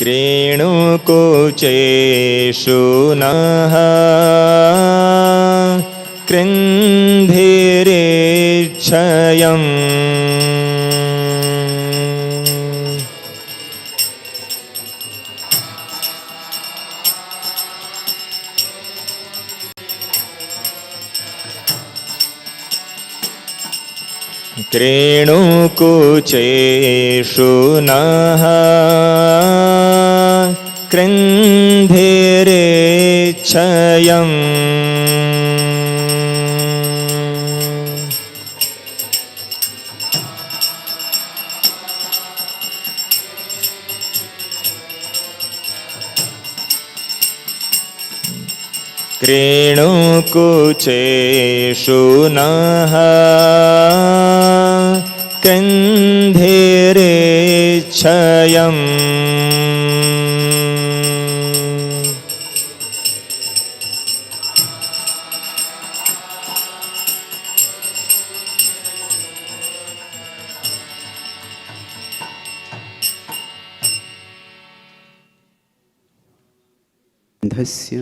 क्रीणुकुचेषु नः कृन्धिरेच्छयम् क्रीणुकुचेषु नः कृन्धिरेच्छयम् क्रीणुकुचेषु नः कृन्धिरेच्छयम् धस्य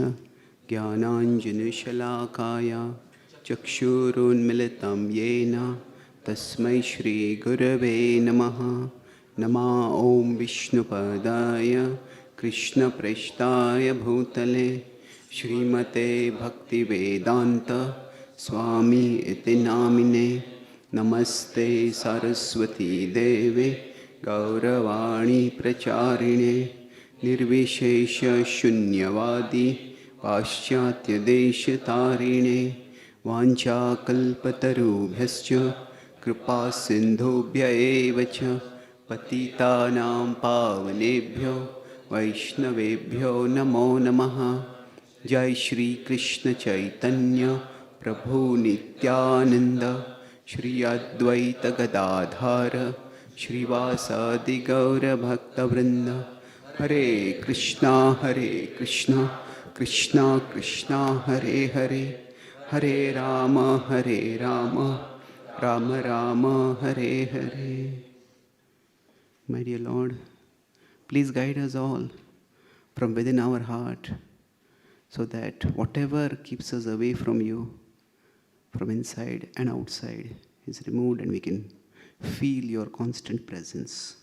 ज्ञानाञ्जनशलाकाय चक्षुरुन्मिलितं येन तस्मै श्रीगुरवे नमः। नमः ॐ विष्णुपदाय कृष्णप्रेष्ठाय भूतले श्रीमते भक्तिवेदान्त स्वामी इति नामिने। नमस्ते सरस्वती देवे गौरवाणी प्रचारिणे निर्विशेष शून्यवादी पाश्चात्यदेशतारिणे वाञ्छाकल्पतरुभ्यश्च कृपा सिन्धुभ्य एव च पतितानां पावनेभ्यो वैष्णवेभ्यो नमो नमः। जय श्री कृष्ण चैतन्य प्रभु नित्यानंद श्री अद्वैत गदाधर श्रीवासादि गौर भक्तवृंद। हरे कृष्णा कृष्णा कृष्णा हरे हरे, हरे Ram Ram Ram Hare Hare. My dear Lord, please guide us all from within our heart, so that whatever keeps us away from you, from inside and outside, is removed and we can feel your constant presence.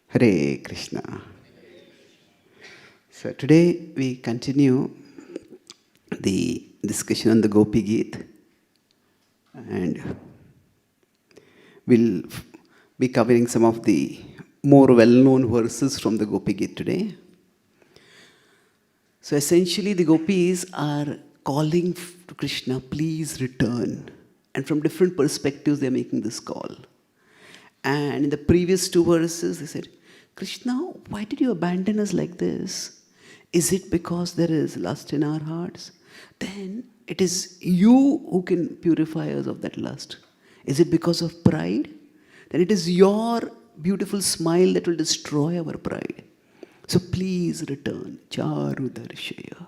Hare Krishna. So today we continue the discussion on the Gopi Git, and we'll be covering some of the more well-known verses from the Gopi Git today. So essentially the gopis are calling to Krishna, please return. And from different perspectives they are making this call. And in the previous two verses they said, Krishna, why did you abandon us like this? Is it because there is lust in our hearts? Then it is you who can purify us of that lust. Is it because of pride? Then it is your beautiful smile that will destroy our pride. So please return. Charu darshaya.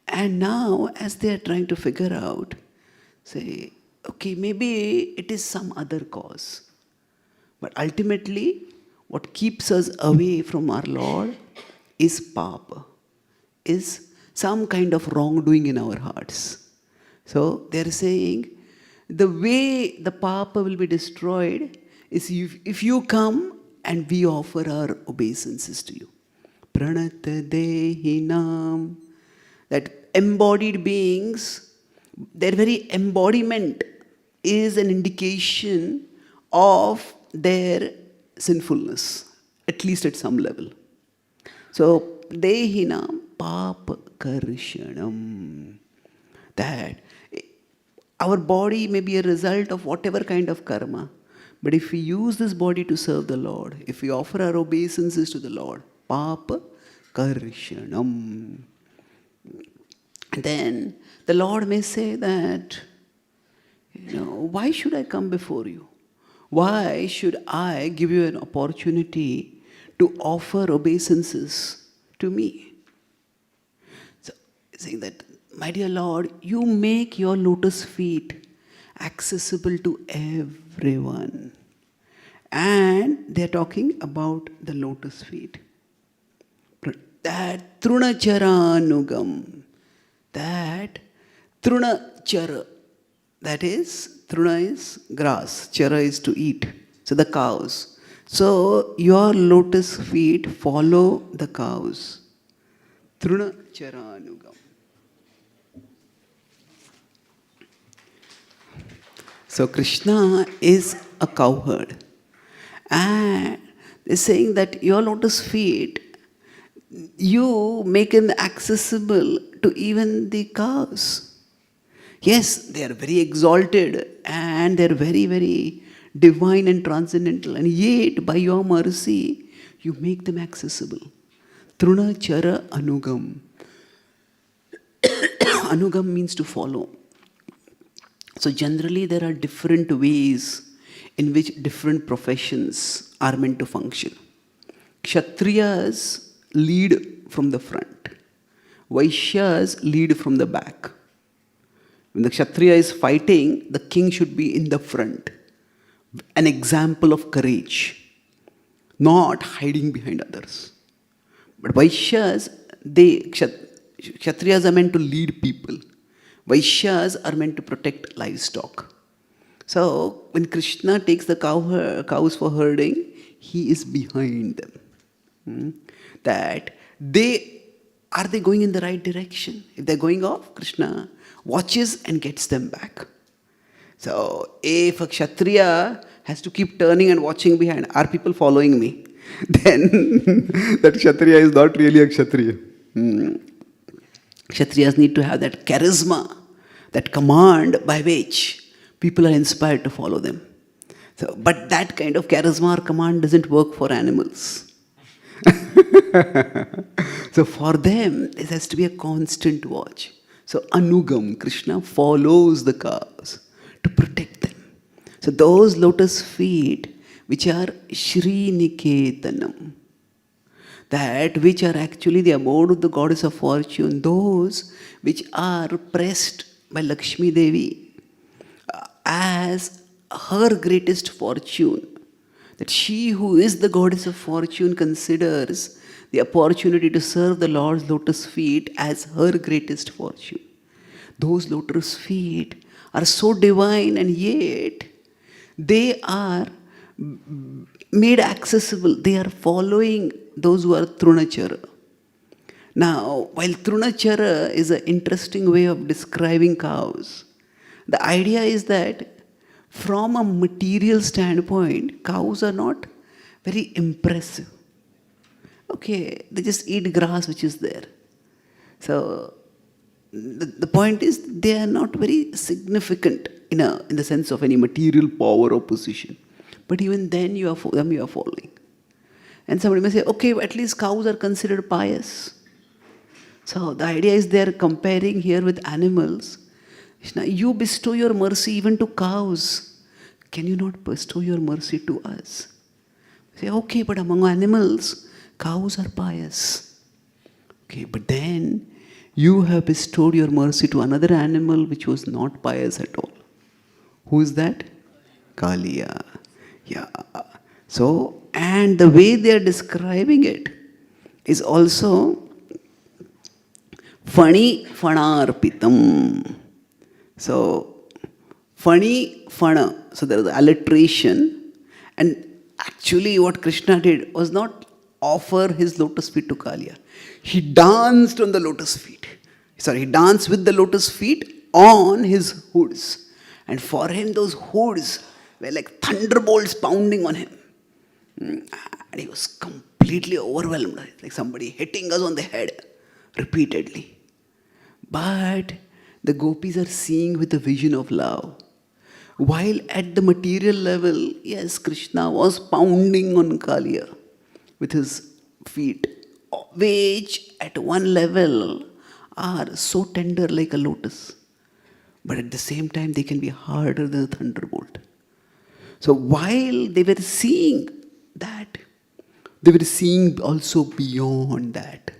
And now as they are trying to figure out, say, okay, maybe it is some other cause. But ultimately, what keeps us away from our Lord is papa, is some kind of wrongdoing in our hearts. So they are saying, the way the papa will be destroyed is if you come and we offer our obeisances to you. Pranata dehinam. That embodied beings, their very embodiment is an indication of their sinfulness, at least at some level. So, dehinam papa karshanam. That our body may be a result of whatever kind of karma, but if we use this body to serve the Lord, if we offer our obeisances to the Lord, papa karshanam, then the Lord may say that, why should I come before you? Why should I give you an opportunity to offer obeisances to me? So, saying that, my dear Lord, you make your lotus feet accessible to everyone. And they're talking about the lotus feet. That Trunacharanugam, that Trunachara, that is, Truna is grass, Chara is to eat, so the cows. So your lotus feet follow the cows. Trunacharanugam. So Krishna is a cowherd. And they're saying that your lotus feet, you make them accessible to even the cows. Yes, they are very exalted and they are very, very divine and transcendental. And yet, by your mercy, you make them accessible. Truna Chara Anugam. Anugam means to follow. So generally there are different ways in which different professions are meant to function. Kshatriyas lead from the front. Vaishyas lead from the back. When the Kshatriya is fighting, the king should be in the front. An example of courage, not hiding behind others. But Vaishyas, Kshatriyas are meant to lead people. Vaishyas are meant to protect livestock. So, when Krishna takes the cows for herding, he is behind them. That are they going in the right direction? If they're going off, Krishna watches and gets them back. So, if a Kshatriya has to keep turning and watching behind, are people following me? Then that Kshatriya is not really a Kshatriya. Kshatriyas need to have that charisma, that command by which people are inspired to follow them. So, but that kind of charisma or command doesn't work for animals. So for them, it has to be a constant watch. So Anugam, Krishna follows the cows to protect them. So those lotus feet, which are Shri Niketanam, that which are actually the abode of the goddess of fortune, those which are pressed by Lakshmi Devi as her greatest fortune, that she who is the goddess of fortune considers the opportunity to serve the Lord's lotus feet as her greatest fortune. Those lotus feet are so divine, and yet they are made accessible. They are following those who are Trunachara. Now, while Trunachara is an interesting way of describing cows, the idea is that from a material standpoint, cows are not very impressive. Okay, they just eat grass which is there. So, the point is they are not very significant in the sense of any material power or position. But even then you are following. And somebody may say, okay, at least cows are considered pious. So the idea is they are comparing here with animals. Krishna, you bestow your mercy even to cows. Can you not bestow your mercy to us? Say, okay, but among animals, cows are pious. Okay, but then you have bestowed your mercy to another animal which was not pious at all. Who is that? Kaliya. Yeah. So, and the way they are describing it is also Fani Fanarpitam. So, Fani Fana. So there is alliteration. And actually what Krishna did was not offer his lotus feet to Kaliya. He danced on the lotus feet. Sorry, he danced with the lotus feet on his hoods. And for him those hoods were like thunderbolts pounding on him. And he was completely overwhelmed, like somebody hitting us on the head repeatedly. But the gopis are seeing with a vision of love. While at the material level, yes, Krishna was pounding on Kaliya with his feet, which at one level are so tender like a lotus. But at the same time, they can be harder than a thunderbolt. So while they were seeing that, they were seeing also beyond that.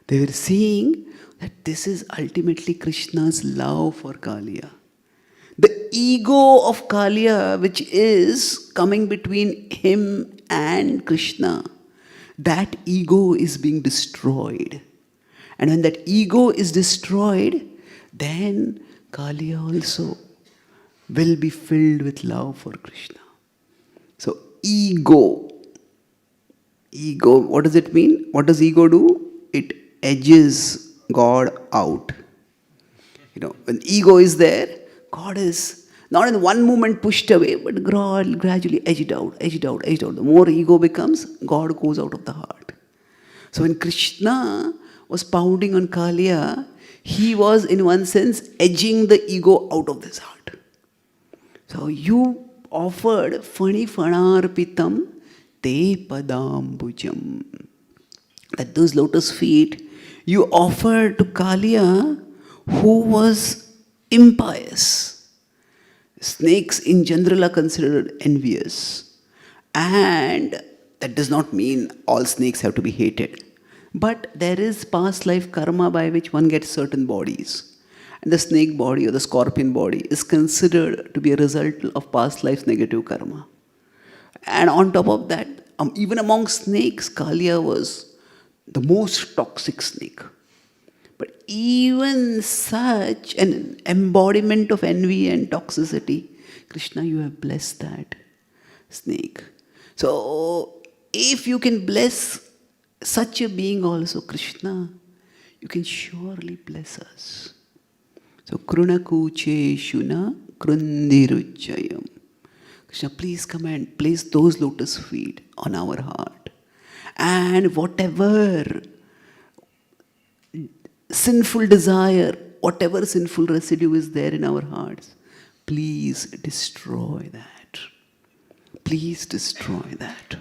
They were seeing that this is ultimately Krishna's love for Kaliya. The ego of Kaliya, which is coming between him and Krishna, that ego is being destroyed. And when that ego is destroyed, then Kaliya also will be filled with love for Krishna. So ego, what does it mean? What does ego do? It edges God out. When ego is there, God is not in one moment pushed away, but gradually edged out. The more ego becomes, God goes out of the heart. So when Krishna was pounding on Kaliya, he was in one sense edging the ego out of this heart. So you offered Fani Fanarpitam Te Padambujam. That those lotus feet you offered to Kaliya, who was impious. Snakes in general are considered envious. And that does not mean all snakes have to be hated. But there is past life karma by which one gets certain bodies. And the snake body or the scorpion body is considered to be a result of past life's negative karma. And on top of that, even among snakes, Kaliya was the most toxic snake. But even such an embodiment of envy and toxicity, Krishna, you have blessed that snake. So, if you can bless such a being also, Krishna, you can surely bless us. So, Krunakuche Shuna Krundiruchayam. Krishna, please come and place those lotus feet on our heart. And whatever sinful desire, whatever sinful residue is there in our hearts, please destroy that. Please destroy that.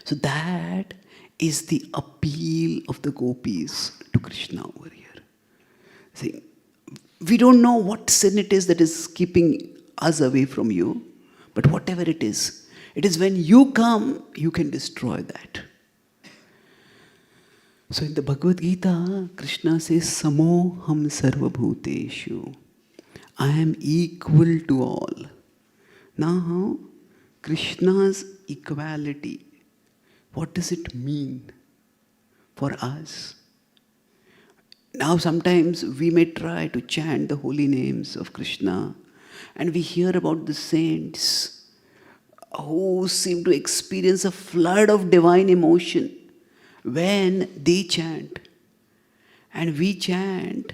So that is the appeal of the gopis to Krishna over here. See, we don't know what sin it is that is keeping us away from you, but whatever it is when you come, you can destroy that. So in the Bhagavad Gita, Krishna says, Samoham sarvabhuteshu. I am equal to all. Now, Krishna's equality, what does it mean for us? Now sometimes we may try to chant the holy names of Krishna, and we hear about the saints who seem to experience a flood of divine emotion when they chant. And we chant,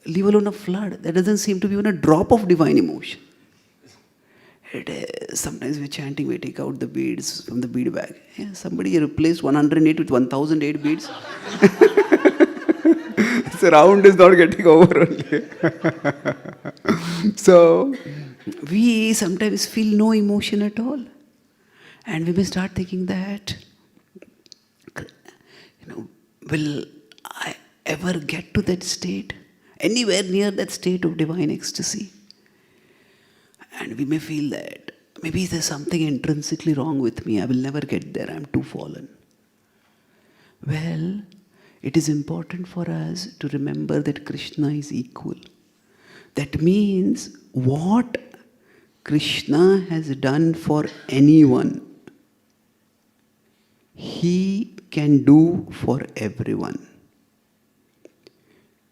leave alone a flood. There doesn't seem to be even a drop of divine emotion. Sometimes we're chanting, we take out the beads from the bead bag. Yeah, somebody replaced 108 with 1008 beads. So round is not getting over only. So we sometimes feel no emotion at all. And we may start thinking that, will I ever get to that state? Anywhere near that state of divine ecstasy? And we may feel that maybe there's something intrinsically wrong with me. I will never get there. I'm too fallen. Well, it is important for us to remember that Krishna is equal. That means what Krishna has done for anyone, he can do for everyone.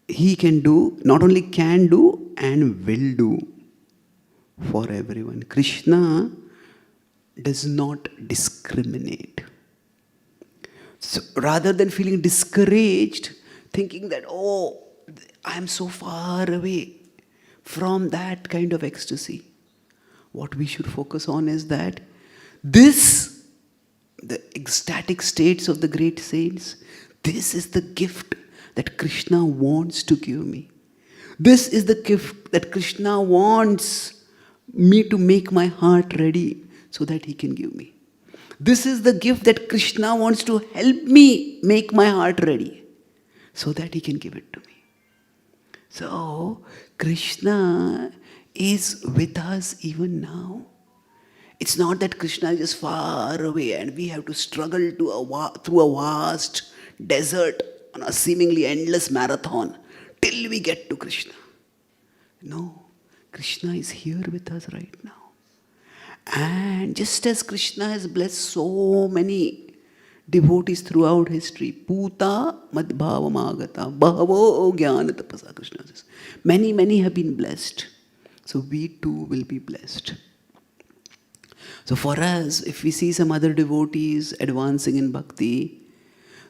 He can do, not only can do, and will do for everyone. Krishna does not discriminate. So rather than feeling discouraged, thinking that, oh, I am so far away from that kind of ecstasy, what we should focus on is that this, the ecstatic states of the great saints, this is the gift that Krishna wants to give me. This is the gift that Krishna wants me to make my heart ready so that he can give me. This is the gift that Krishna wants to help me make my heart ready so that he can give it to me. So, Krishna is with us even now. It's not that Krishna is just far away and we have to struggle through a vast desert on a seemingly endless marathon till we get to Krishna. No, Krishna is here with us right now. And just as Krishna has blessed so many devotees throughout history, Puta Madbhavamagata, Bhavo Jnana Tapasa, Krishna says. Many have been blessed. So we too will be blessed. So for us, if we see some other devotees advancing in bhakti,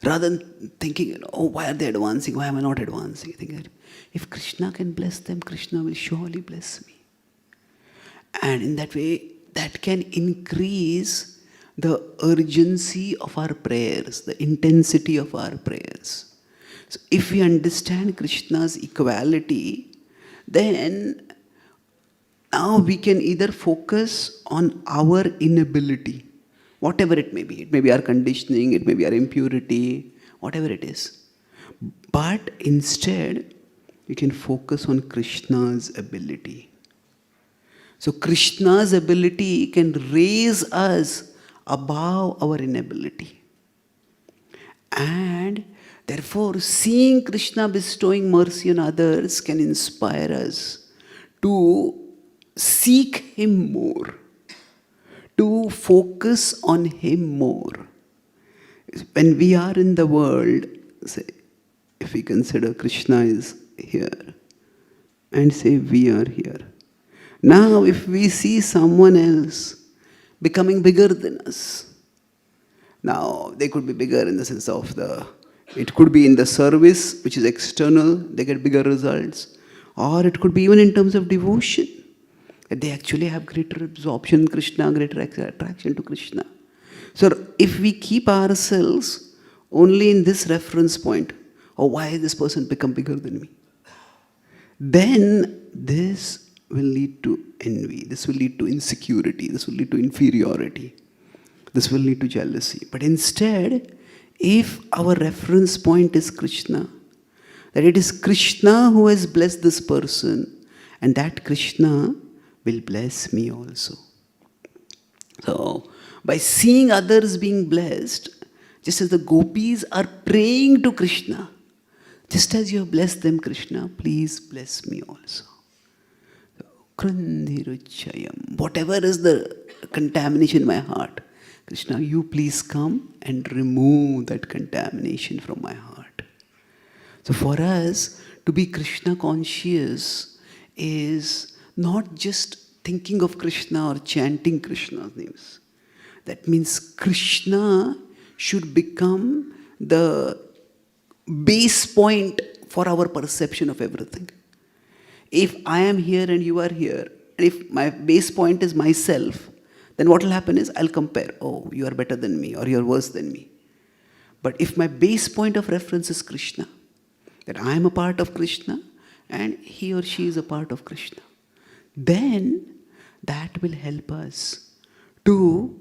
rather than thinking, oh, why are they advancing? Why am I not advancing? I think that if Krishna can bless them, Krishna will surely bless me. And in that way, that can increase the urgency of our prayers, the intensity of our prayers. So if we understand Krishna's equality, then now we can either focus on our inability, whatever it may be. It may be our conditioning, it may be our impurity, whatever it is. But instead, we can focus on Krishna's ability. So Krishna's ability can raise us above our inability. And therefore, seeing Krishna bestowing mercy on others can inspire us to seek Him more, to focus on Him more. When we are in the world, say, if we consider Krishna is here, and say we are here. Now, if we see someone else becoming bigger than us, now they could be bigger in the sense of it could be in the service, which is external, they get bigger results, or it could be even in terms of devotion, that they actually have greater absorption in Krishna, greater attraction to Krishna. So if we keep ourselves only in this reference point, or why has this person become bigger than me, then this will lead to envy, this will lead to insecurity, this will lead to inferiority, this will lead to jealousy. But instead, if our reference point is Krishna, that it is Krishna who has blessed this person, and that Krishna will bless me also. So, by seeing others being blessed, just as the gopis are praying to Krishna, just as you have blessed them, Krishna, please bless me also. Whatever is the contamination in my heart, Krishna, you please come and remove that contamination from my heart. So for us, to be Krishna conscious is not just thinking of Krishna or chanting Krishna's names. That means Krishna should become the base point for our perception of everything. If I am here and you are here, and if my base point is myself, then what will happen is I'll compare. Oh, you are better than me, or you are worse than me. But if my base point of reference is Krishna, that I am a part of Krishna, and he or she is a part of Krishna, then that will help us to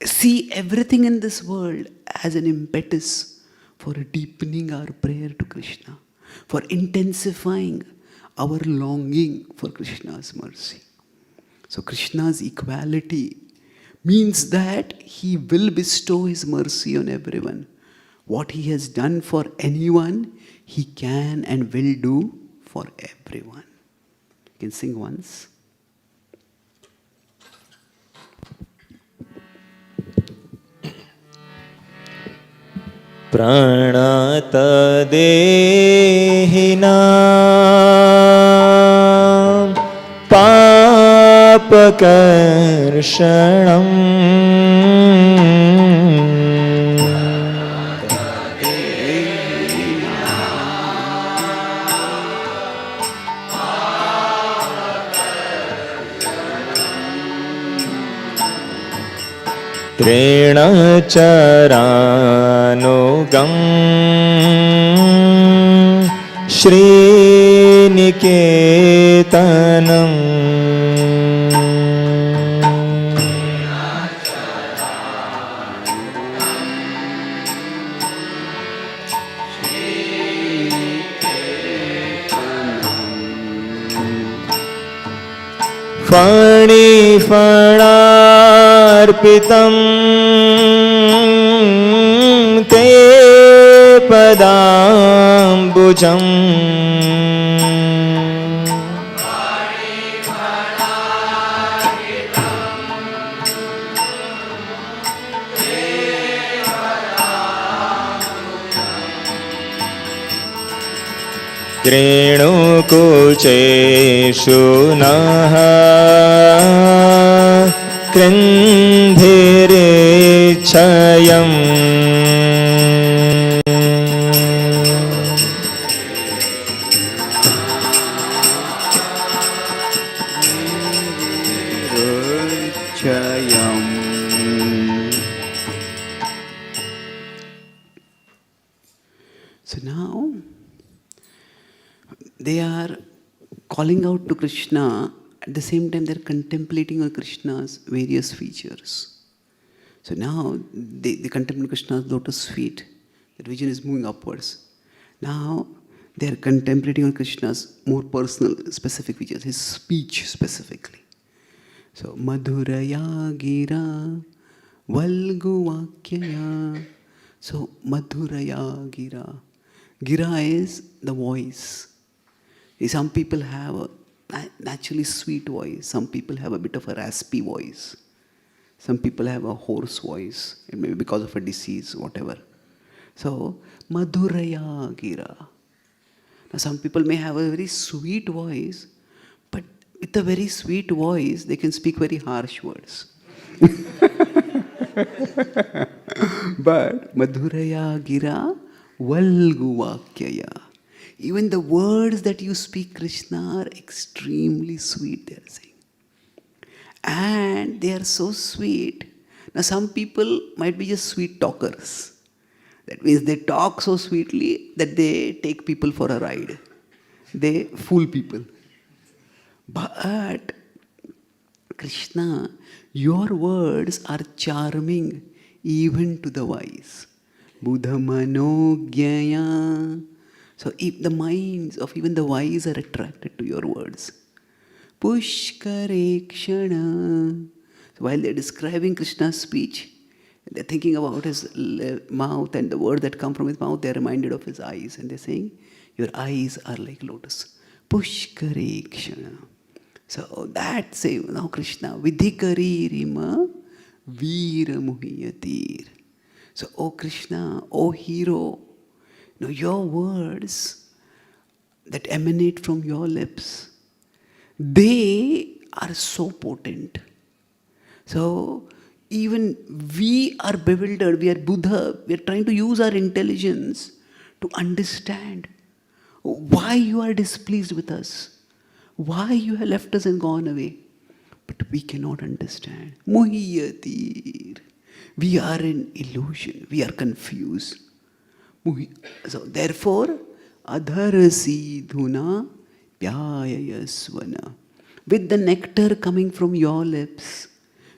see everything in this world as an impetus for deepening our prayer to Krishna, for intensifying our longing for Krishna's mercy. So Krishna's equality means that He will bestow His mercy on everyone. What He has done for anyone, He can and will do for everyone. You can sing once. Pranatadehinam papakarshanam Trena charanugam Sriniketanam Fani fanarpitam te padambujam त्रेणुकुचेषु नः कृन्धिरेच्छयम् So now they are calling out to Krishna, at the same time they're contemplating on Krishna's various features. So now they contemplate Krishna's lotus feet. That vision is moving upwards. Now they are contemplating on Krishna's more personal, specific features, his speech specifically. So Madhuraya Gira Valguvakyaya. So Madhuraya Gira. Gira is the voice. Some people have a naturally sweet voice. Some people have a bit of a raspy voice. Some people have a hoarse voice. It may be because of a disease, whatever. So, Madhuraya Gira. Now, some people may have a very sweet voice, but with a very sweet voice, they can speak very harsh words. But Madhuraya Gira Valguvakyaya. Even the words that you speak, Krishna, are extremely sweet, they are saying. And they are so sweet. Now, some people might be just sweet talkers. That means they talk so sweetly that they take people for a ride. They fool people. But, Krishna, your words are charming even to the wise. Buddha Manogyaya. So if the minds of even the wise are attracted to your words. Pushkarekshana. So while they're describing Krishna's speech, they're thinking about his mouth and the words that come from his mouth, they're reminded of his eyes. And they're saying, your eyes are like lotus. Pushkarekshana. So that's it. Now Krishna, Vidhikari Rima Veera Muhiyatir. So, oh Krishna, oh hero, your words that emanate from your lips, they are so potent. So, even we are bewildered, we are Buddha, we are trying to use our intelligence to understand why you are displeased with us, why you have left us and gone away. But we cannot understand. Muhiyatir. We are in illusion, we are confused. So therefore, adharasi dhuna pyayayasvana. With the nectar coming from your lips,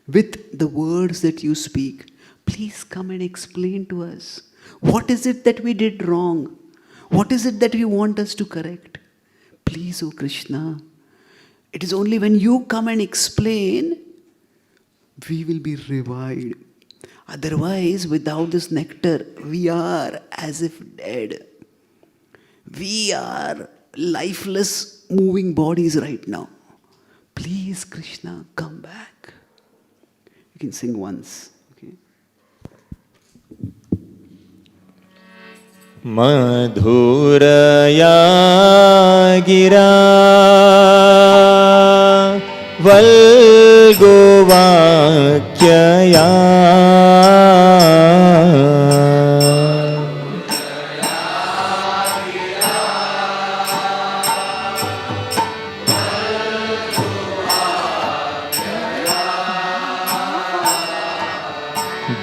with the words that you speak, please come and explain to us. What is it that we did wrong? What is it that you want us to correct? Please, O Krishna, it is only when you come and explain, we will be revived. Otherwise, without this nectar, we are as if dead. We are lifeless, moving bodies right now. Please, Krishna, come back. You can sing once. Okay. Madhuraya Gira Valguvakyaya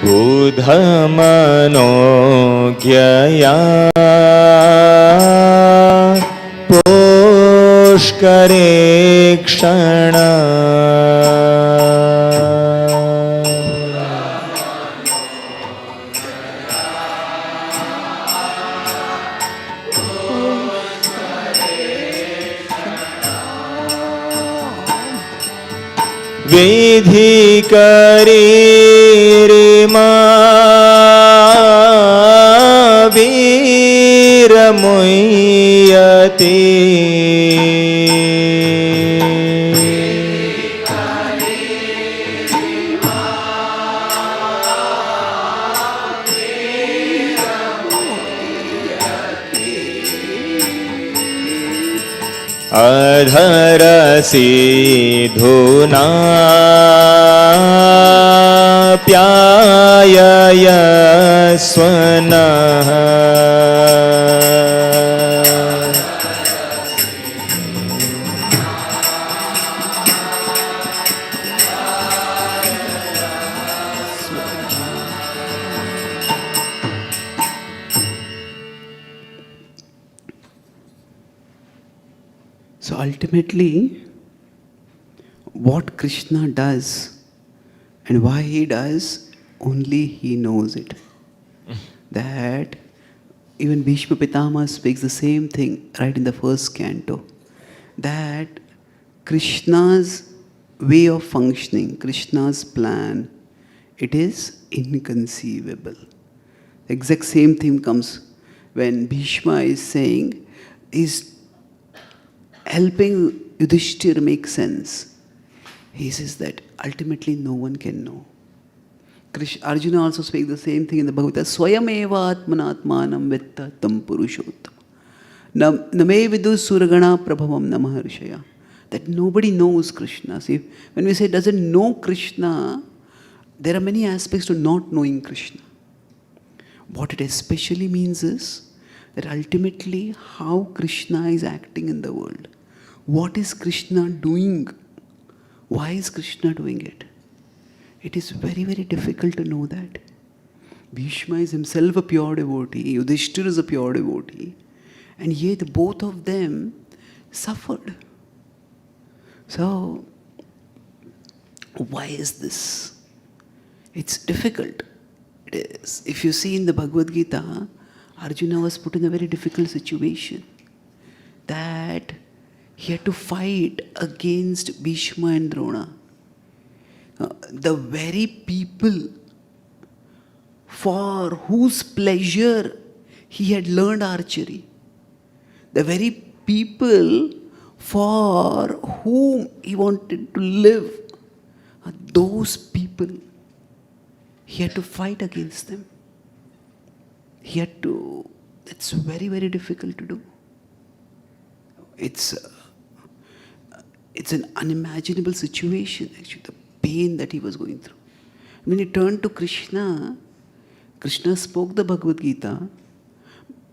Buddha Manogyaya Pushkarekshana. Vidhikari Rima Veera अधरसिधुना प्याययस्वनः So ultimately, what Krishna does and why he does, only he knows it. That even Bhishma Pitama speaks the same thing right in the first canto. That Krishna's way of functioning, Krishna's plan, it is inconceivable. The exact same thing comes when Bhishma is saying, is helping Yudhishthira make sense. He says that ultimately no one can know. Arjuna also speaks the same thing in the Bhagavad Gita. Swayameva atmanatmanam vitta tam purushottam. Name vidu suragana prabhavam namaharshaya. That nobody knows Krishna. See, when we say doesn't know Krishna, there are many aspects to not knowing Krishna. What it especially means is that ultimately how Krishna is acting in the world. What is Krishna doing? Why is Krishna doing it? It is very, very difficult to know that. Bhishma is himself a pure devotee, Yudhishthira is a pure devotee, and yet both of them suffered. So, why is this? It's difficult. It is. If you see in the Bhagavad Gita, Arjuna was put in a very difficult situation. That he had to fight against Bhishma and Drona. The very people for whose pleasure he had learned archery. The very people for whom he wanted to live. Those people, he had to fight against them. It's very, very difficult to do. It's an unimaginable situation, actually, the pain that he was going through. When he turned to Krishna, Krishna spoke the Bhagavad Gita,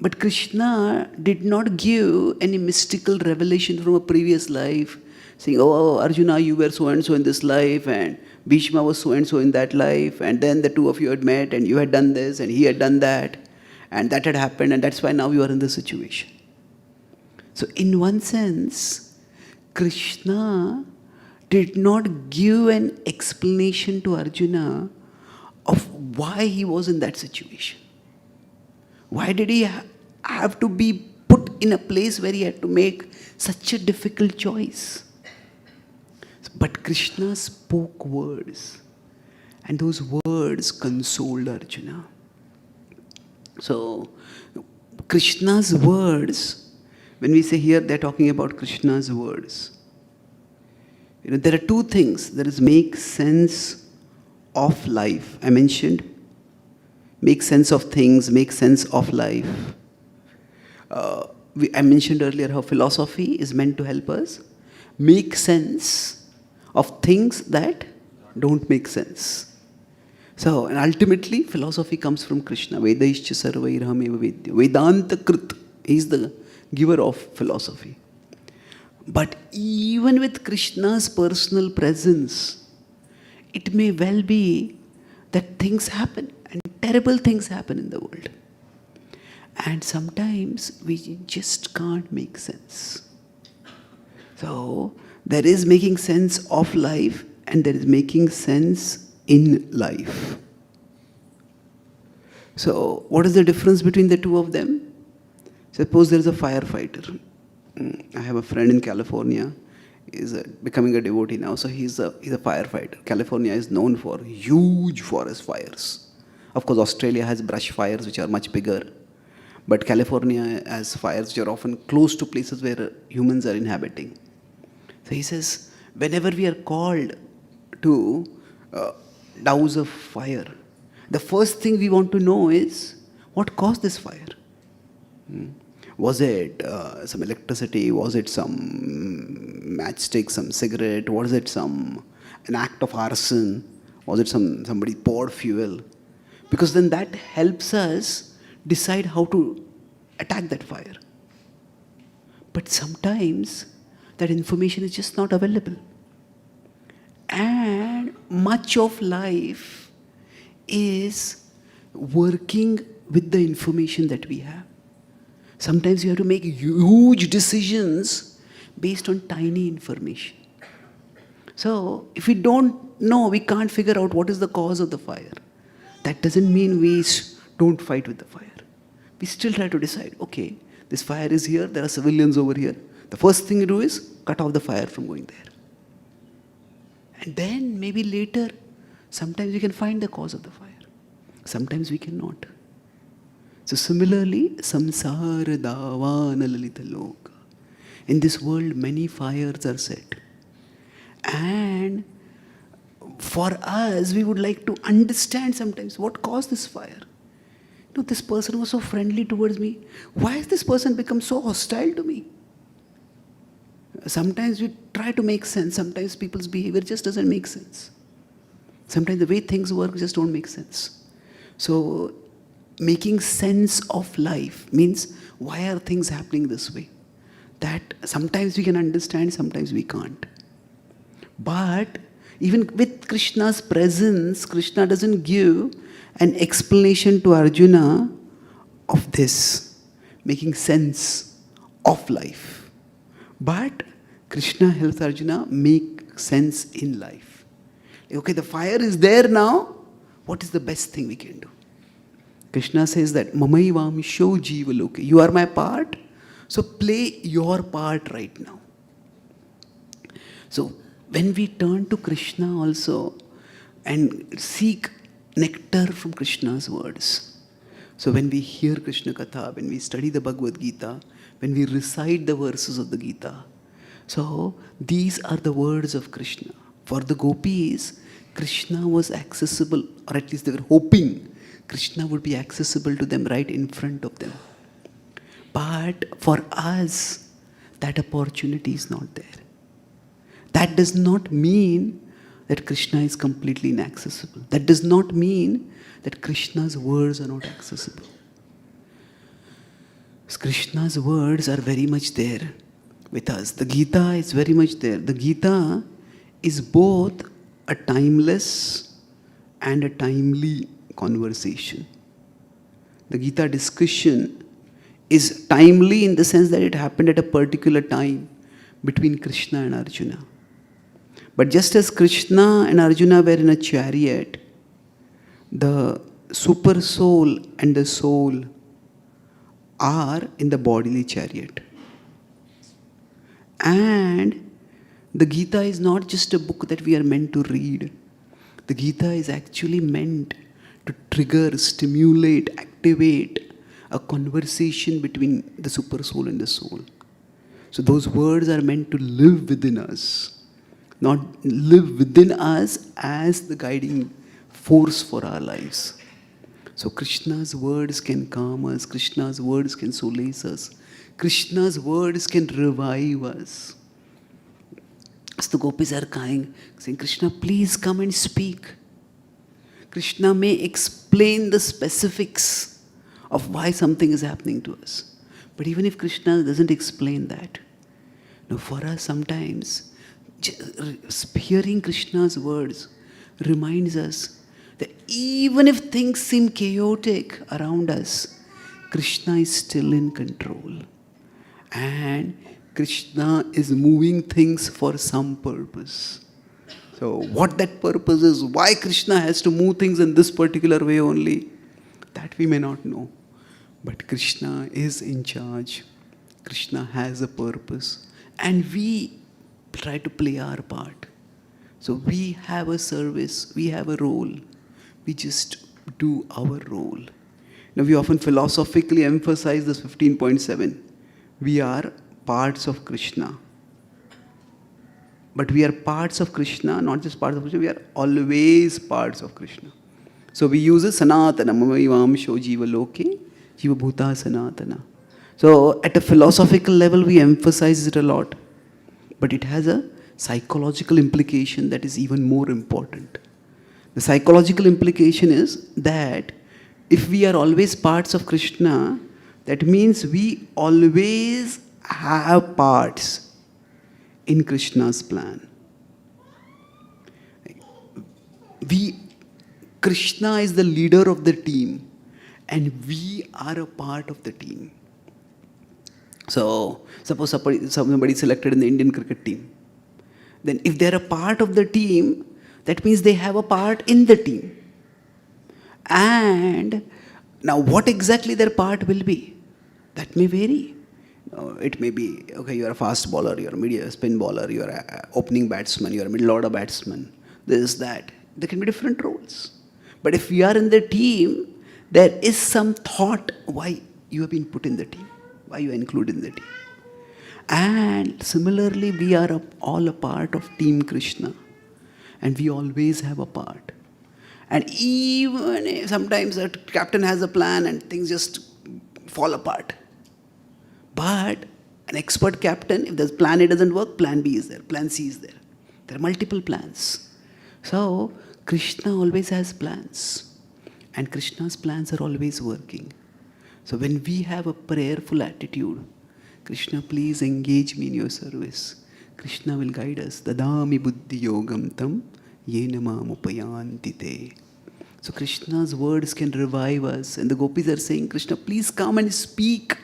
but Krishna did not give any mystical revelation from a previous life, saying, oh, Arjuna, you were so and so in this life, and Bhishma was so and so in that life, and then the two of you had met, and you had done this, and he had done that, and that had happened, and that's why now you are in this situation. So in one sense, Krishna did not give an explanation to Arjuna of why he was in that situation. Why did he have to be put in a place where he had to make such a difficult choice? But Krishna spoke words, and those words consoled Arjuna. So, Krishna's words, when we say here, they're talking about Krishna's words. There are two things. There is make sense of life. I mentioned make sense of things, make sense of life. I mentioned earlier how philosophy is meant to help us make sense of things that don't make sense. So, and ultimately, philosophy comes from Krishna. Vedaishcha sarvairham eva vedya. Vedanta krit. He is the giver of philosophy. But even with Krishna's personal presence, it may well be that things happen, and terrible things happen in the world. And sometimes we just can't make sense. So, there is making sense of life, and there is making sense in life. So, what is the difference between the two of them? Suppose there is a firefighter. I have a friend in California. He's becoming a devotee now, so he's a firefighter. California is known for huge forest fires. Of course, Australia has brush fires, which are much bigger. But California has fires which are often close to places where humans are inhabiting. So he says, whenever we are called to douse a fire, the first thing we want to know is, what caused this fire? Was it some electricity? Was it some matchstick, some cigarette? Was it an act of arson? Was it somebody poured fuel? Because then that helps us decide how to attack that fire. But sometimes that information is just not available. And much of life is working with the information that we have. Sometimes you have to make huge decisions based on tiny information. So, if we don't know, we can't figure out what is the cause of the fire. That doesn't mean we don't fight with the fire. We still try to decide, okay, this fire is here, there are civilians over here. The first thing you do is cut off the fire from going there. And then maybe later, sometimes we can find the cause of the fire. Sometimes we cannot. So similarly, samsara davana lalita loka. In this world, many fires are set. And for us, we would like to understand sometimes what caused this fire. You know, this person was so friendly towards me. Why has this person become so hostile to me? Sometimes we try to make sense. Sometimes people's behavior just doesn't make sense. Sometimes the way things work just don't make sense. So, making sense of life means, why are things happening this way? That sometimes we can understand, sometimes we can't. But even with Krishna's presence, Krishna doesn't give an explanation to Arjuna of this, making sense of life. But Krishna helps Arjuna make sense in life. Okay, the fire is there now. What is the best thing we can do? Krishna says that, Mamaivamsho jiva loke. You are my part, so play your part right now. So, when we turn to Krishna also and seek nectar from Krishna's words. So when we hear Krishna Katha, when we study the Bhagavad Gita, when we recite the verses of the Gita, so these are the words of Krishna. For the gopis, Krishna was accessible, or at least they were hoping Krishna would be accessible to them right in front of them. But for us, that opportunity is not there. That does not mean that Krishna is completely inaccessible. That does not mean that Krishna's words are not accessible. Krishna's words are very much there with us. The Gita is very much there. The Gita is both a timeless and a timely conversation. The Gita discussion is timely in the sense that it happened at a particular time between Krishna and Arjuna. But just as Krishna and Arjuna were in a chariot, the super soul and the soul are in the bodily chariot. And the Gita is not just a book that we are meant to read. The Gita is actually meant to trigger, stimulate, activate a conversation between the super soul and the soul. So those words are meant to live within us. Not live within us as the guiding force for our lives. So Krishna's words can calm us, Krishna's words can solace us, Krishna's words can revive us. So the gopis are crying, saying, Krishna, please come and speak. Krishna may explain the specifics of why something is happening to us. But even if Krishna doesn't explain that, no, for us sometimes, hearing Krishna's words reminds us that even if things seem chaotic around us, Krishna is still in control. And Krishna is moving things for some purpose. So what that purpose is, why Krishna has to move things in this particular way only, that we may not know. But Krishna is in charge. Krishna has a purpose. And we try to play our part. So we have a service, we have a role. We just do our role. Now we often philosophically emphasize this 15.7. We are parts of Krishna. But we are parts of Krishna, not just parts of Krishna, we are always parts of Krishna. So we use a Sanatana, Mamavamsho Jiva Loke, Jiva Bhuta Sanatana. So at a philosophical level, we emphasize it a lot. But it has a psychological implication that is even more important. The psychological implication is that if we are always parts of Krishna, that means we always have parts in Krishna's plan. Krishna is the leader of the team, and we are a part of the team. So, suppose somebody selected in the Indian cricket team. Then if they're a part of the team, that means they have a part in the team. And now what exactly their part will be, that may vary. It may be, okay, you're a fast bowler, you're a medium spin bowler, you're an opening batsman, you're a middle order batsman, this, that. There can be different roles. But if we are in the team, there is some thought why you have been put in the team, why you are included in the team. And similarly, we are all a part of Team Krishna. And we always have a part. And even if sometimes a captain has a plan and things just fall apart. But an expert captain, if the plan A doesn't work, plan B is there, plan C is there. There are multiple plans. So, Krishna always has plans. And Krishna's plans are always working. So when we have a prayerful attitude, Krishna, please engage me in your service. Krishna will guide us. Dadami buddhi yogam tam yena mam upayanti te. So Krishna's words can revive us. And the gopis are saying, Krishna, please come and speak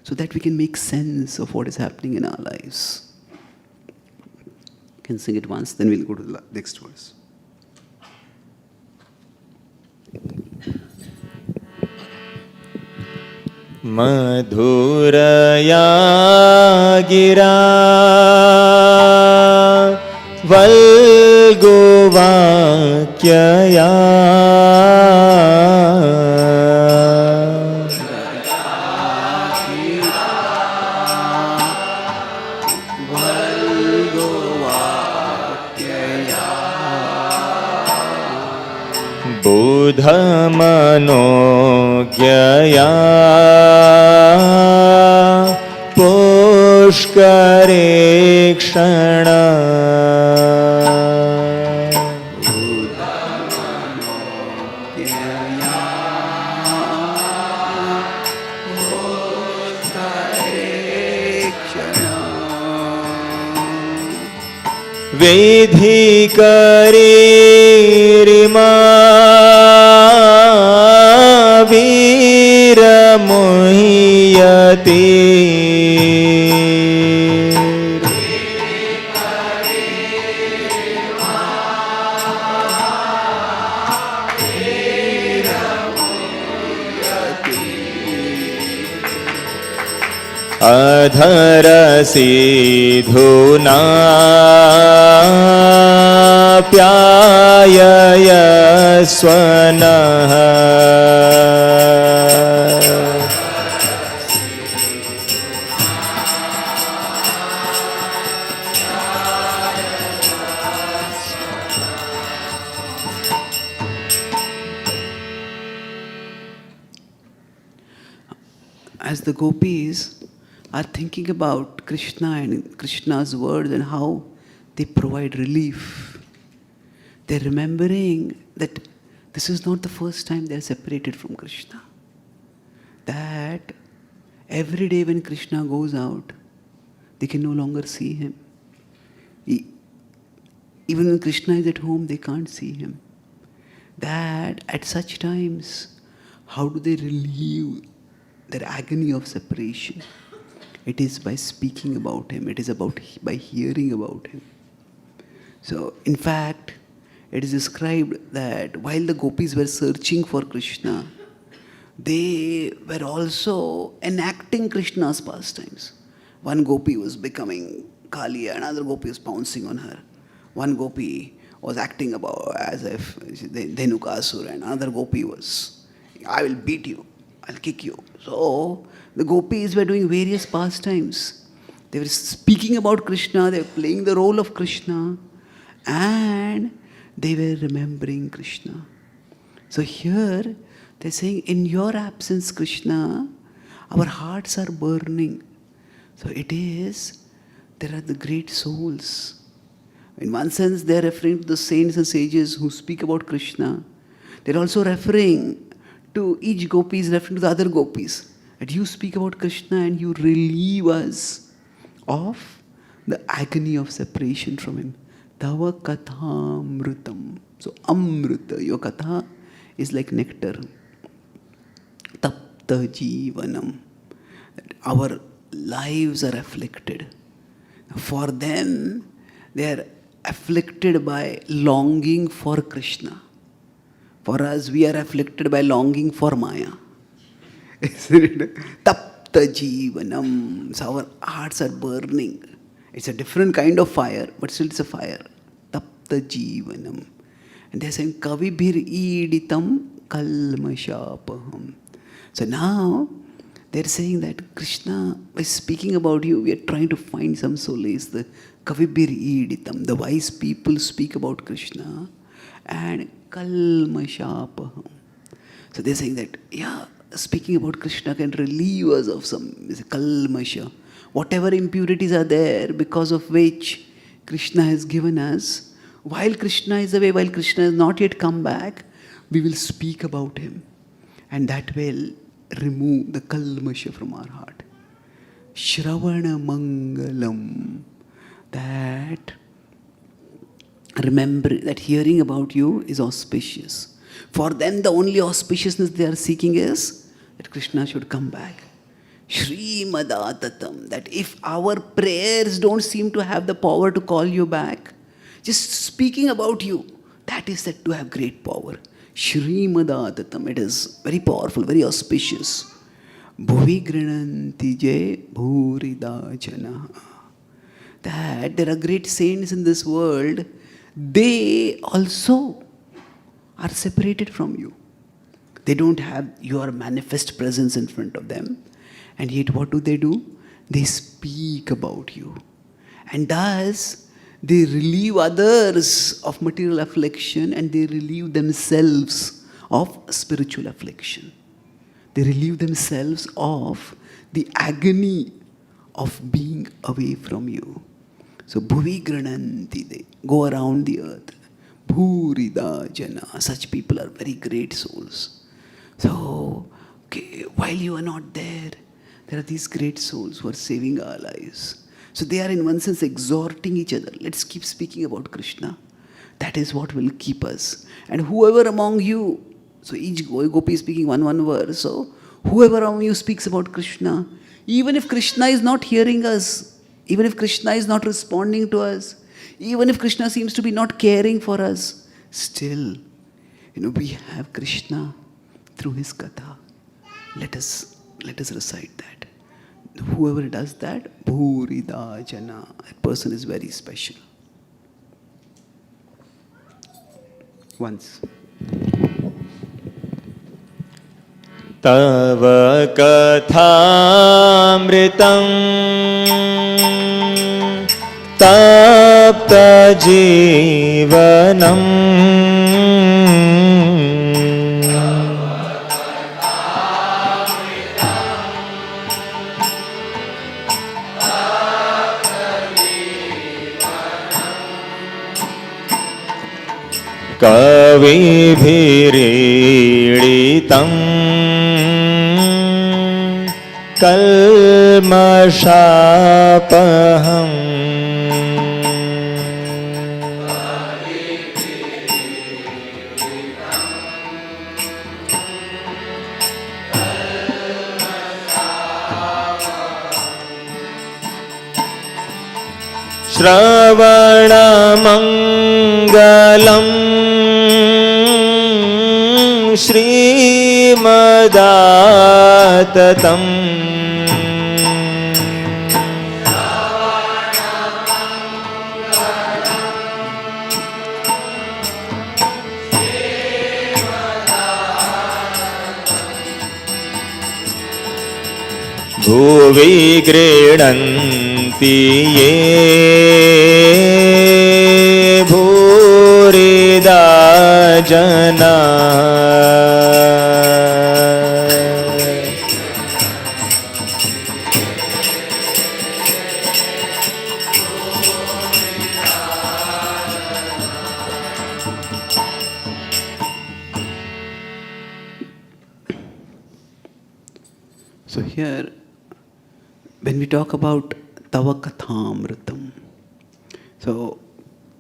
so that we can make sense of what is happening in our lives. You can sing it once, then we'll go to the next verse. Madhuraya gira valgovakyaya Bodhamanogya Pushkare Kshana Vedhi Kare Rima Vira Muhyate Adhara Sidhuna Pyayaya Swanaha As the gopis are thinking about Krishna and Krishna's words and how they provide relief, they're remembering that this is not the first time they're separated from Krishna. That every day when Krishna goes out, they can no longer see him. Even when Krishna is at home, they can't see him. That at such times, how do they relieve their agony of separation? It is by speaking about him. It is by hearing about him. So, in fact, it is described that while the gopis were searching for Krishna, they were also enacting Krishna's pastimes. One gopi was becoming Kali, another gopi was pouncing on her. One gopi was acting as if Dhenukasura, and another gopi was, I will beat you, I'll kick you. So, the gopis were doing various pastimes. They were speaking about Krishna, they were playing the role of Krishna, and they were remembering Krishna. So here, they're saying, in your absence, Krishna, Our hearts are burning. So it is, there are the great souls. In one sense, they are referring to the saints and sages who speak about Krishna. They're also referring to each gopi is referring to the other gopis. That you speak about Krishna and you relieve us of the agony of separation from him. Tava katha amrutam. So amruta, your katha is like nectar. Tapta jivanam. Our lives are afflicted. For them, they are afflicted by longing for Krishna. For us, we are afflicted by longing for Maya. Isn't it? Tapta jivanam. So our hearts are burning. It's a different kind of fire, but still it's a fire. Tapta jivanam. And they're saying, Kavibhir iditam kalmashapaham. So now, they're saying that Krishna, by speaking about you, we are trying to find some solace. The Kavibhir iditam, the wise people speak about Krishna, and kalmashapaham. So they're saying that, yeah, speaking about Krishna can relieve us of some kalmasha. Whatever impurities are there, because of which Krishna has given us, while Krishna is away, while Krishna has not yet come back, we will speak about him. And that will remove the kalmasha from our heart. Shravana Mangalam. That, remember that hearing about you is auspicious. For them, the only auspiciousness they are seeking is that Krishna should come back. Shrimadatatam. That if our prayers don't seem to have the power to call you back, just speaking about you, that is said to have great power. Shrimadatatam. It is very powerful, very auspicious. Bhuvi grinanti je bhurida jana. That there are great saints in this world, they also are separated from you. They don't have your manifest presence in front of them. And yet what do? They speak about you. And thus, they relieve others of material affliction and they relieve themselves of spiritual affliction. They relieve themselves of the agony of being away from you. So, bhuvi grananti, they go around the earth. Bhurida jana, such people are very great souls. So, okay, while you are not there, there are these great souls who are saving our lives. So they are in one sense exhorting each other. Let's keep speaking about Krishna. That is what will keep us. And whoever among you, so each gopi is speaking one verse, so whoever among you speaks about Krishna, even if Krishna is not hearing us, even if Krishna is not responding to us, even if Krishna seems to be not caring for us, still, we have Krishna through his Katha. Let us recite that. Whoever does that, Bhurida Jana, that person is very special. Once. Tava kathamritam tapta jivanam Kavibhiriditam kalmashapaham Shravana Mangalam Shrimadatatam Bhuvi grinanti ye bhurida jana here, when we talk about Tava Kathamritam, so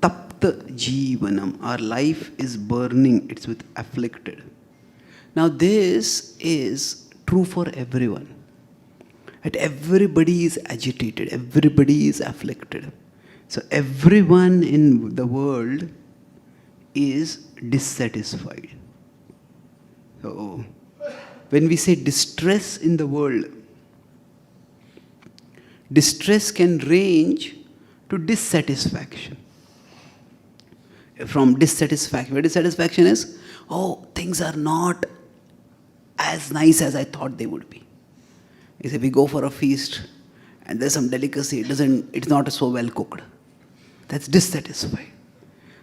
Tapta Jeevanam, our life is burning, it's with afflicted. Now this is true for everyone. And everybody is agitated, everybody is afflicted. So everyone in the world is dissatisfied. So when we say distress in the world, distress can range to dissatisfaction. From dissatisfaction, where dissatisfaction is, oh, things are not as nice as I thought they would be. If we go for a feast and there's some delicacy, it's not so well cooked. That's dissatisfied.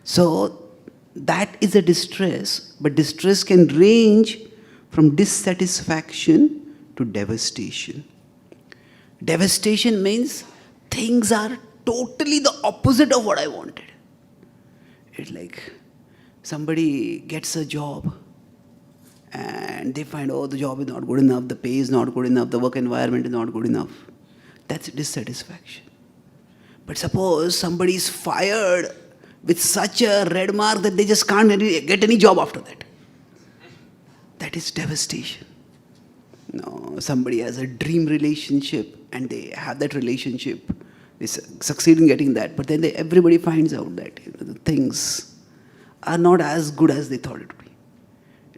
So that is a distress, but distress can range from dissatisfaction to devastation. Devastation means things are totally the opposite of what I wanted. It's like somebody gets a job and they find, oh, the job is not good enough, the pay is not good enough, the work environment is not good enough. That's dissatisfaction. But suppose somebody is fired with such a red mark that they just can't get any job after that. That is devastation. No, somebody has a dream relationship and they have that relationship, they succeed in getting that, but then everybody finds out that the things are not as good as they thought it would be.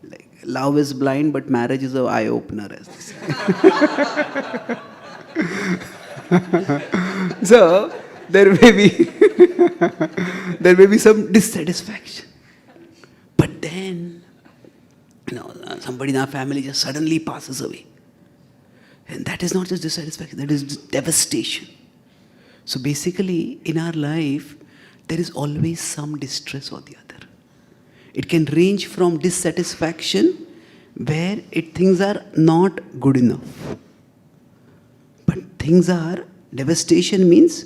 Like, love is blind, but marriage is an eye-opener, as they say. So there may be some dissatisfaction. But then, somebody in our family just suddenly passes away. And that is not just dissatisfaction, that is devastation. So basically, in our life, there is always some distress or the other. It can range from dissatisfaction, where things are not good enough. But devastation means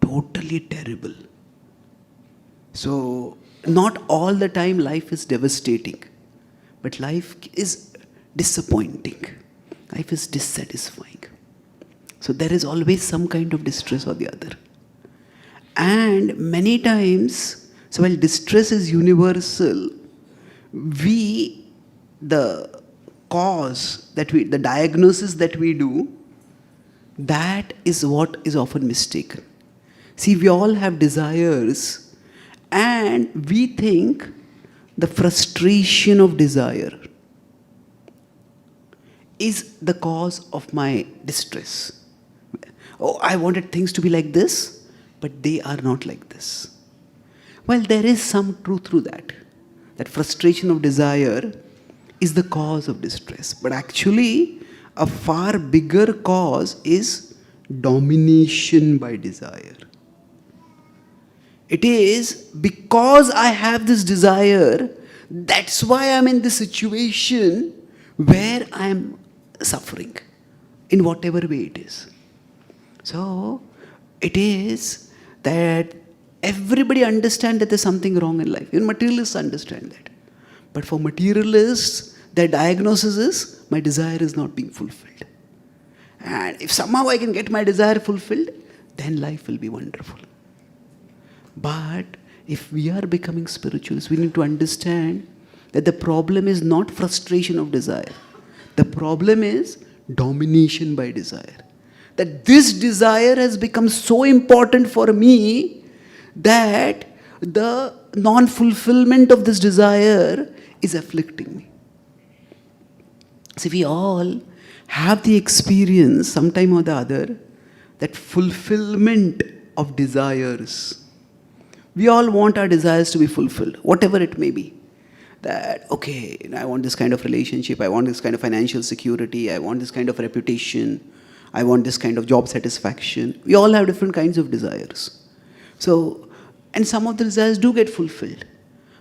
totally terrible. So, not all the time life is devastating, but life is disappointing. Life is dissatisfying. So there is always some kind of distress or the other. And many times, so while distress is universal, the diagnosis that we do, that is what is often mistaken. See, we all have desires, and we think the frustration of desire is the cause of my distress. Oh, I wanted things to be like this, but they are not like this. Well, there is some truth through that. That frustration of desire is the cause of distress. But actually, a far bigger cause is domination by desire. It is because I have this desire, that's why I'm in this situation where I'm suffering, in whatever way it is. So, it is that everybody understands that there's something wrong in life. Even materialists understand that. But for materialists, their diagnosis is, my desire is not being fulfilled. And if somehow I can get my desire fulfilled, then life will be wonderful. But if we are becoming spirituals, we need to understand that the problem is not frustration of desire. The problem is domination by desire. That this desire has become so important for me that the non-fulfillment of this desire is afflicting me. See, we all have the experience, sometime or the other, that fulfillment of desires. We all want our desires to be fulfilled, whatever it may be. That, okay, I want this kind of relationship, I want this kind of financial security, I want this kind of reputation, I want this kind of job satisfaction. We all have different kinds of desires. So, and some of the desires do get fulfilled.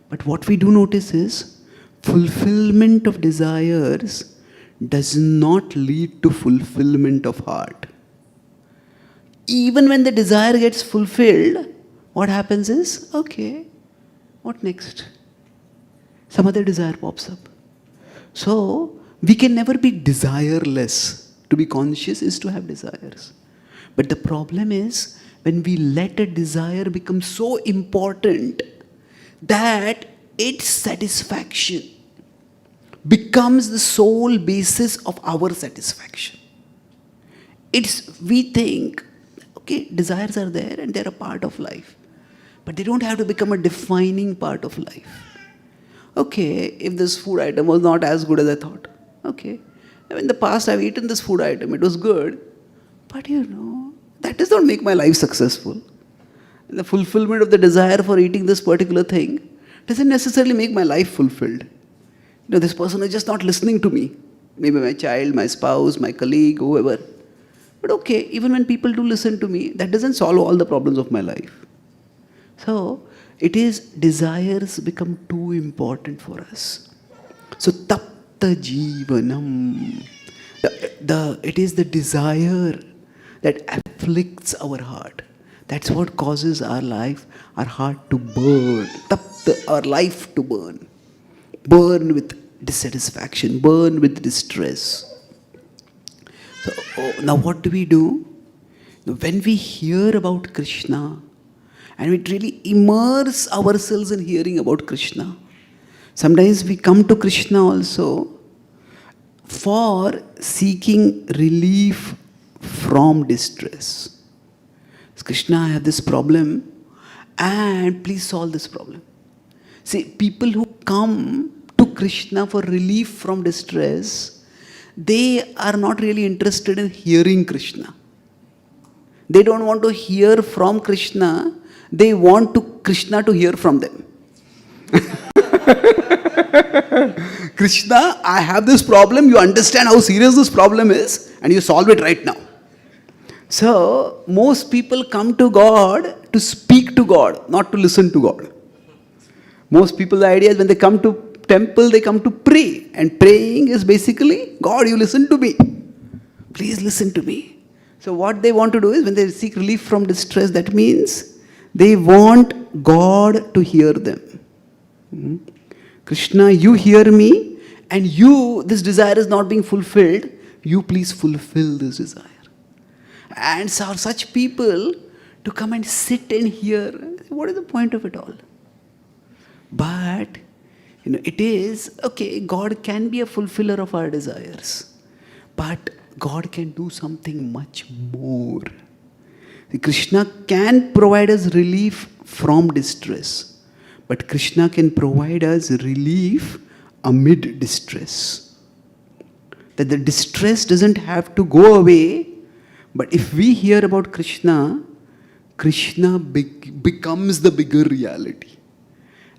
But what we do notice is, fulfillment of desires does not lead to fulfillment of heart. Even when the desire gets fulfilled, what happens is, okay, what next? Some other desire pops up. So, we can never be desireless. To be conscious is to have desires. But the problem is when we let a desire become so important that its satisfaction becomes the sole basis of our satisfaction. We think, okay, desires are there and they're a part of life, but they don't have to become a defining part of life. Okay, if this food item was not as good as I thought, okay, in the past I've eaten this food item, it was good, but that does not make my life successful. The fulfillment of the desire for eating this particular thing doesn't necessarily make my life fulfilled. This person is just not listening to me. Maybe my child, my spouse, my colleague, whoever. But okay, even when people do listen to me, that doesn't solve all the problems of my life. So, it is desires become too important for us. So, tapta jivanam. It is the desire that afflicts our heart. That's what causes our heart to burn. Tapta, our life to burn. Burn with dissatisfaction, burn with distress. So, now what do? When we hear about Krishna, and we really immerse ourselves in hearing about Krishna, sometimes we come to Krishna also for seeking relief from distress. Krishna, I have this problem, and please solve this problem. See, people who come to Krishna for relief from distress, they are not really interested in hearing Krishna. They don't want to hear from Krishna, they want Krishna to hear from them. Krishna, I have this problem, you understand how serious this problem is, and you solve it right now. So, most people come to God to speak to God, not to listen to God. Most people, the idea is when they come to temple, they come to pray. And praying is basically, God, you listen to me. Please listen to me. So what they want to do is, when they seek relief from distress, that means they want God to hear them. Krishna, you hear me, and this desire is not being fulfilled. You please fulfill this desire. And for such people to come and sit and hear, what is the point of it all? But, it is, okay, God can be a fulfiller of our desires. But God can do something much more. Krishna can provide us relief from distress. But Krishna can provide us relief amid distress. That the distress doesn't have to go away. But if we hear about Krishna, Krishna becomes the bigger reality.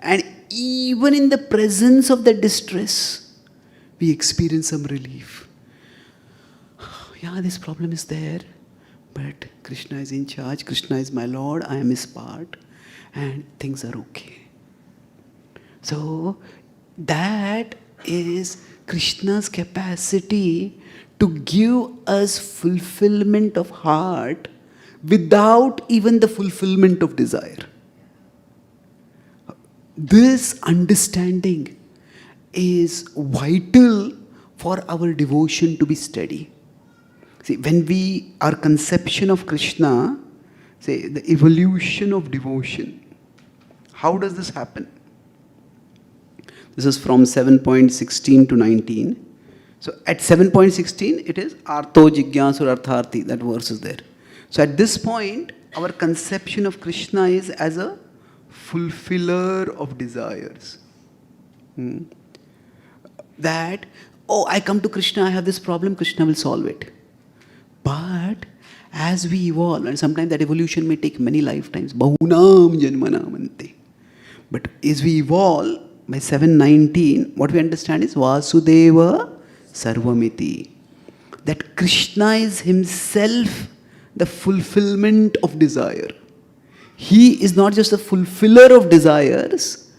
And even in the presence of the distress, we experience some relief. Yeah, this problem is there, but Krishna is in charge. Krishna is my Lord. I am his part. And things are okay. So, that is Krishna's capacity to give us fulfillment of heart without even the fulfillment of desire. This understanding is vital for our devotion to be steady. See, when our conception of Krishna, say the evolution of devotion, how does this happen? This is from 7.16 to 19. So at 7.16, it is Artho Jigyasur Artharthi, that verse is there. So at this point, our conception of Krishna is as a fulfiller of desires. That, I come to Krishna, I have this problem, Krishna will solve it. But as we evolve, and sometimes that evolution may take many lifetimes, Bahunam Janmanamante. But as we evolve, by 7.19, what we understand is Vasudeva Sarvamiti. That Krishna is himself the fulfillment of desire. He is not just a fulfiller of desires,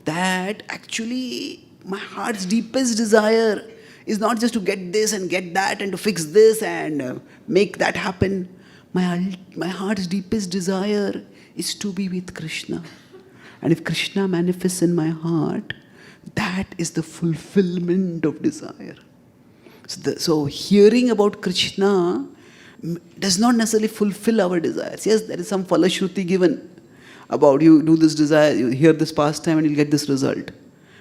that actually my heart's deepest desire is not just to get this and get that and to fix this and make that happen. My heart's deepest desire is to be with Krishna. And if Krishna manifests in my heart, that is the fulfillment of desire. So hearing about Krishna does not necessarily fulfill our desires. Yes, there is some falashruti given about you do this desire, you hear this pastime and you'll get this result.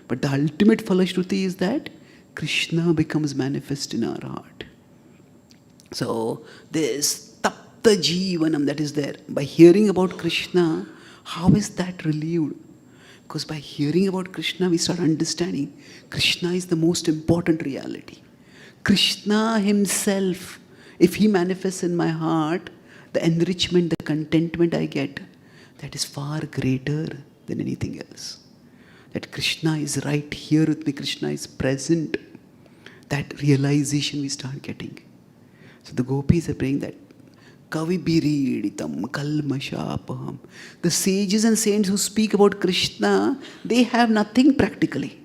But the ultimate falashruti is that Krishna becomes manifest in our heart. So this tapta jivanam that is there. By hearing about Krishna, how is that relieved? Because by hearing about Krishna, we start understanding Krishna is the most important reality. Krishna himself, if he manifests in my heart, the enrichment, the contentment I get, that is far greater than anything else. That Krishna is right here with me, Krishna is present. That realization we start getting. So the gopis are praying that Kavibiriditam kalmashapaham. The sages and saints who speak about Krishna, they have nothing practically.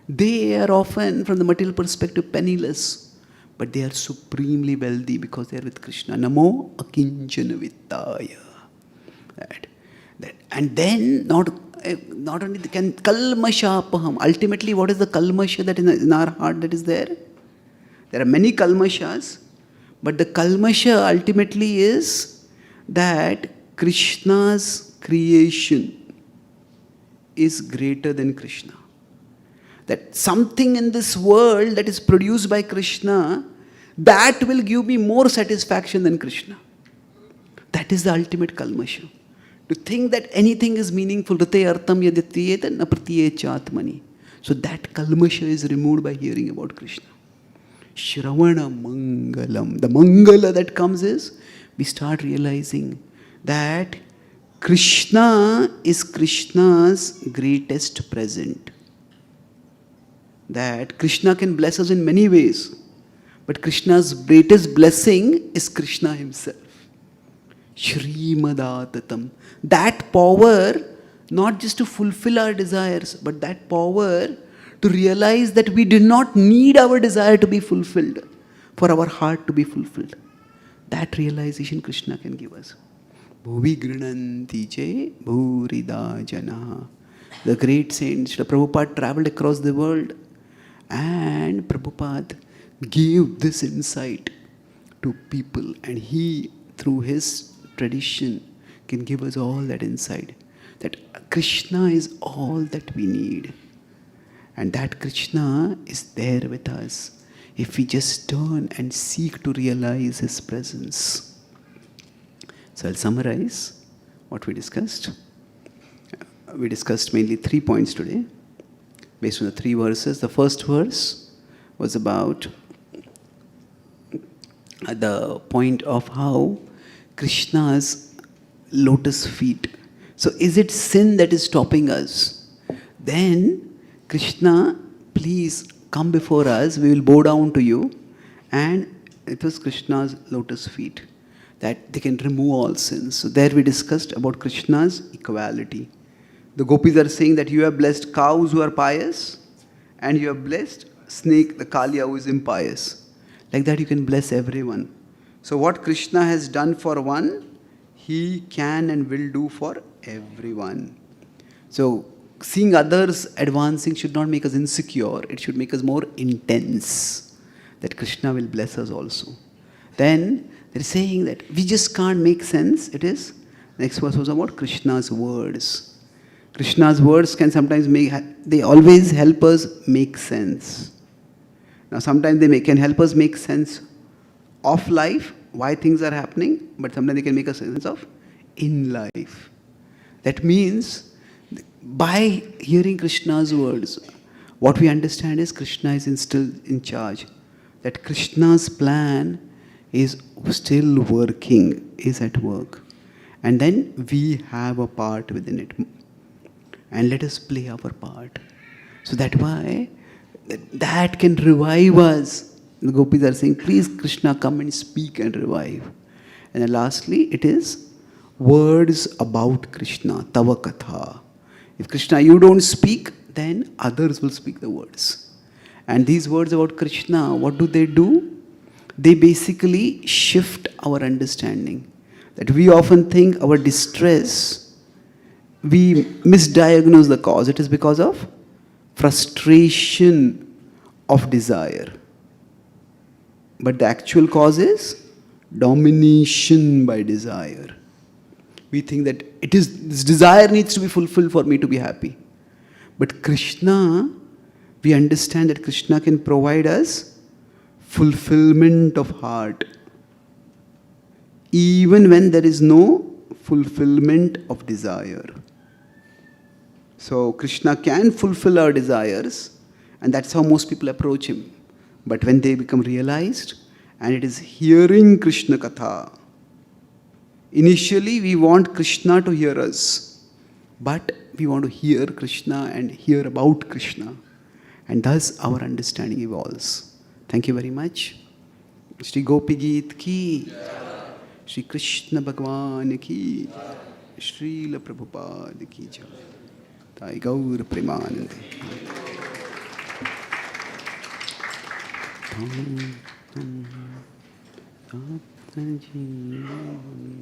They are often, from the material perspective, penniless. But they are supremely wealthy because they are with Krishna. Namo akinchana vittaya. And then, not only can kalmashapaham. Ultimately, what is the kalmasha that is in our heart that is there? There are many kalmashas. But the kalmasha ultimately is that Krishna's creation is greater than Krishna. That something in this world that is produced by Krishna, that will give me more satisfaction than Krishna. That is the ultimate kalmasha. To think that anything is meaningful, rite artham yadityeta na pratyecha atmani. So that kalmasha is removed by hearing about Krishna. Shravana Mangalam. The Mangala that comes is, we start realizing that Krishna is Krishna's greatest present. That Krishna can bless us in many ways. But Krishna's greatest blessing is Krishna himself. Shrimadatam. That power, not just to fulfill our desires, but that power to realize that we do not need our desire to be fulfilled for our heart to be fulfilled. That realization Krishna can give us. Bhuvi grinanti che bhurida janaha. The great saint Srila Prabhupada traveled across the world, and Prabhupada gave this insight to people, and he, through his tradition, can give us all that insight. That Krishna is all that we need. And that Krishna is there with us if we just turn and seek to realize his presence. So I'll summarize what we discussed. We discussed mainly 3 points today, based on the 3 verses. The first verse was about the point of how Krishna's lotus feet. So is it sin that is stopping us? Then Krishna, please come before us, we will bow down to you. And it was Krishna's lotus feet, that they can remove all sins. So there we discussed about Krishna's equality. The gopis are saying that you have blessed cows who are pious, and you have blessed snake, the Kaliya, who is impious. Like that you can bless everyone. So what Krishna has done for one, he can and will do for everyone. So seeing others advancing should not make us insecure. It should make us more intense. That Krishna will bless us also. Then they're saying that we just can't make sense. It is, next verse was about Krishna's words. Krishna's words can sometimes they always help us make sense. Now sometimes they can help us make sense of life, why things are happening, but sometimes they can make a sense of in life. That means, by hearing Krishna's words, what we understand is Krishna is still in charge. That Krishna's plan is still working, is at work. And then we have a part within it. And let us play our part. So that's why that can revive us. The gopis are saying, please Krishna, come and speak and revive. And then lastly, it is words about Krishna, Tava Katha. If Krishna, you don't speak, then others will speak the words. And these words about Krishna, what do? They basically shift our understanding. That we often think our distress, we misdiagnose the cause. It is because of frustration of desire. But the actual cause is domination by desire. We think that this desire needs to be fulfilled for me to be happy. But Krishna, we understand that Krishna can provide us fulfillment of heart, even when there is no fulfillment of desire. So Krishna can fulfill our desires, and that's how most people approach him. But when they become realized, and it is hearing Krishna Katha, initially we want Krishna to hear us, but we want to hear Krishna and hear about Krishna. And thus our understanding evolves. Thank you very much. Shri Gopi Git ki, Shri Krishna Bhagwan ki, Srila Prabhupada ki jai. Thai Gaur Premanande. Thank you.